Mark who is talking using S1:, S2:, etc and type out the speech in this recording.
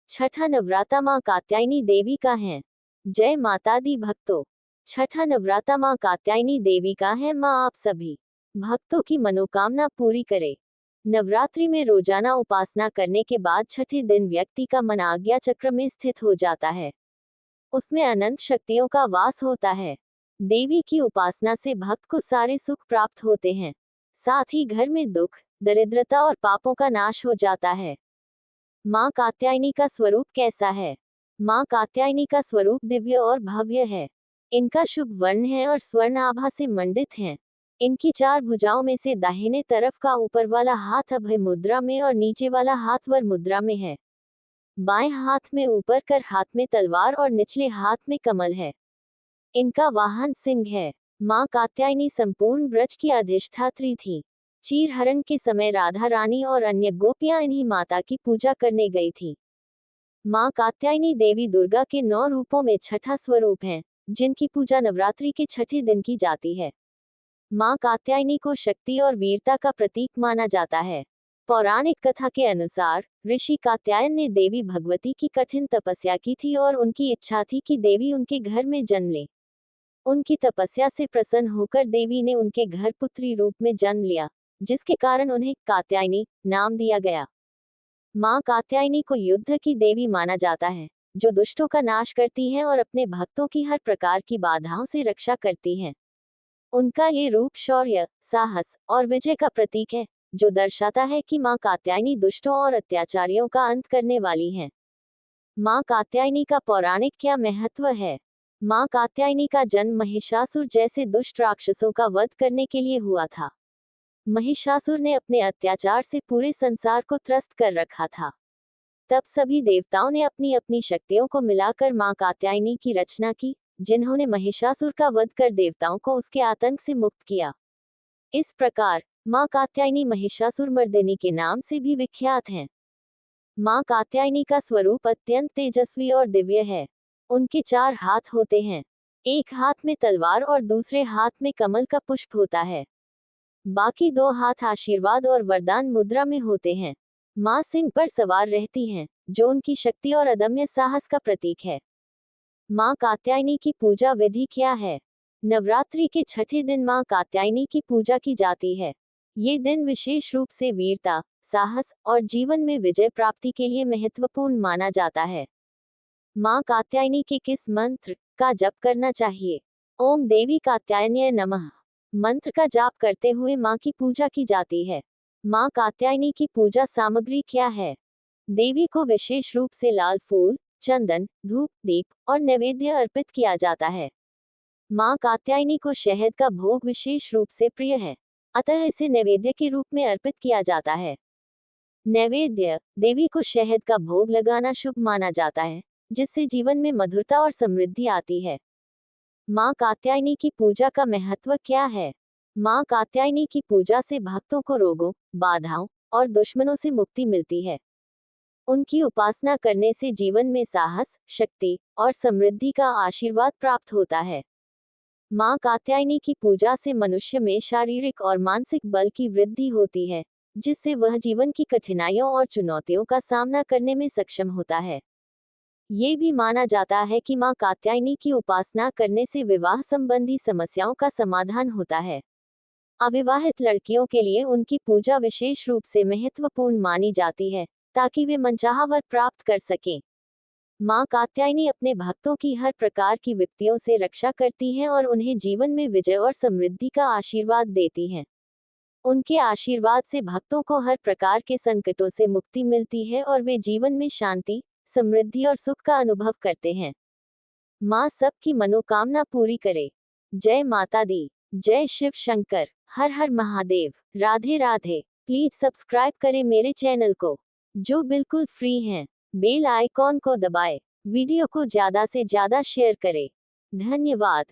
S1: छठा नवराता मां कात्यायनी देवी का है। जय माता दी भक्तों। छठा नवराता मां कात्यायनी देवी का है। मां आप सभी भक्तों की मनोकामना पूरी करे। नवरात्रि में रोजाना उपासना करने के बाद छठे दिन व्यक्ति का मन आज्ञा चक्र में स्थित हो जाता है। उसमें अनंत शक्तियों का वास होता है। देवी की उपासना से भक्त को सारे सुख प्राप्त होते हैं। साथ ही घर में दुख, दरिद्रता और पापों का नाश हो जाता है। मां कात्यायनी का स्वरूप कैसा है? मां कात्यायनी का स्वरूप दिव्य और भव्य है। इनका शुभ वर्ण है और स्वर्ण आभा से मंडित है। इनकी 4 भुजाओं में से दाहिने तरफ का ऊपर वाला हाथ अभय मुद्रा में और नीचे वाला हाथ वर मुद्रा में है। बाएं हाथ में ऊपर कर हाथ में तलवार और निचले हाथ में कमल है। इनका वाहन सिंह है। मां कात्यायनी संपूर्ण ब्रज की अधिष्ठात्री थी। चीरहरण के समय राधा रानी और अन्य गोपियां इन्हीं माता की पूजा करने गई थी। मां कात्यायनी देवी दुर्गा के 9 रूपों में छठा स्वरूप है, जिनकी पूजा नवरात्रि के छठे दिन की जाती है। मां कात्यायनी को शक्ति और वीरता का प्रतीक माना जाता है। पौराणिक कथा के अनुसार ऋषि कात्यायन ने देवी भगवती की कठिन तपस्या की थी और उनकी इच्छा थी कि देवी उनके घर में जन्म ले। उनकी तपस्या से प्रसन्न होकर देवी ने उनके घर पुत्री रूप में जन्म लिया, जिसके कारण उन्हें कात्यायनी नाम दिया गया। मां कात्यायनी को युद्ध की देवी माना जाता है, जो दुष्टों का नाश करती है और अपने भक्तों की हर प्रकार की बाधाओं से रक्षा करती है। उनका ये रूप शौर्य, साहस और विजय का प्रतीक है, जो दर्शाता है कि मां कात्यायनी दुष्टों और अत्याचारियों का अंत करने वाली हैं। मां कात्यायनी का पौराणिक क्या महत्व है? मां कात्यायनी का जन्म महिषासुर जैसे दुष्ट राक्षसों का वध करने के लिए हुआ था। महिषासुर ने अपने अत्याचार से पूरे संसार को त्रस्त कर रखा था। तब सभी देवताओं ने अपनी अपनी शक्तियों को मिलाकर मां कात्यायनी की रचना की, जिन्होंने महिषासुर का वध कर देवताओं को उसके आतंक से मुक्त किया। इस प्रकार मां कात्यायनी महिषासुर मर्दिनी के नाम से भी विख्यात हैं। मां कात्यायनी का स्वरूप अत्यंत तेजस्वी और दिव्य है। उनके 4 हाथ होते हैं। एक हाथ में तलवार और दूसरे हाथ में कमल का पुष्प होता है। बाकी 2 हाथ आशीर्वाद और वरदान मुद्रा में होते हैं। मां सिंह पर सवार रहती हैं, जो उनकी शक्ति और अदम्य साहस का प्रतीक है। मां कात्यायनी की पूजा विधि क्या है? नवरात्रि के छठे दिन मां कात्यायनी की पूजा की जाती है। ये दिन विशेष रूप से वीरता, साहस और जीवन में विजय प्राप्ति के लिए महत्वपूर्ण माना जाता है। मां कात्यायनी के किस मंत्र का जप करना चाहिए? ओम देवी कात्यायन्यै नमः मंत्र का जाप करते हुए मां की पूजा की जाती है। मां कात्यायनी की पूजा सामग्री क्या है? देवी को विशेष रूप से लाल फूल, चंदन, धूप, दीप और नैवेद्य अर्पित किया जाता है। मां कात्यायनी को शहद का भोग विशेष रूप से प्रिय है, अतः इसे नैवेद्य के रूप में अर्पित किया जाता है। नैवेद्य देवी को शहद का भोग लगाना शुभ माना जाता है, जिससे जीवन में मधुरता और समृद्धि आती है। मां कात्यायनी की पूजा का महत्व क्या है? मां कात्यायनी की पूजा से भक्तों को रोगों, बाधाओं और दुश्मनों से मुक्ति मिलती है। उनकी उपासना करने से जीवन में साहस, शक्ति और समृद्धि का आशीर्वाद प्राप्त होता है। मां कात्यायनी की पूजा से मनुष्य में शारीरिक और मानसिक बल की वृद्धि होती है, जिससे वह जीवन की कठिनाइयों और चुनौतियों का सामना करने में सक्षम होता है। ये भी माना जाता है कि मां कात्यायनी की उपासना करने से विवाह संबंधी समस्याओं का समाधान होता है। अविवाहित लड़कियों के लिए उनकी पूजा विशेष रूप से महत्वपूर्ण मानी जाती है, ताकि वे मनचाहा वर प्राप्त कर सकें। मां कात्यायनी अपने भक्तों की हर प्रकार की विपत्तियों से रक्षा करती हैं और उन्हें जीवन में विजय और समृद्धि का आशीर्वाद देती हैं। उनके आशीर्वाद से भक्तों को हर प्रकार के संकटों से मुक्ति मिलती है और वे जीवन में शांति, समृद्धि और सुख का अनुभव करते हैं। मां सबकी मनोकामना पूरी करे। जय माता दी। जय शिव शंकर। हर हर महादेव। राधे राधे। प्लीज सब्सक्राइब करें मेरे चैनल को, जो बिल्कुल फ्री है। बेल आइकॉन को दबाएं। वीडियो को ज्यादा से ज्यादा शेयर करें। धन्यवाद।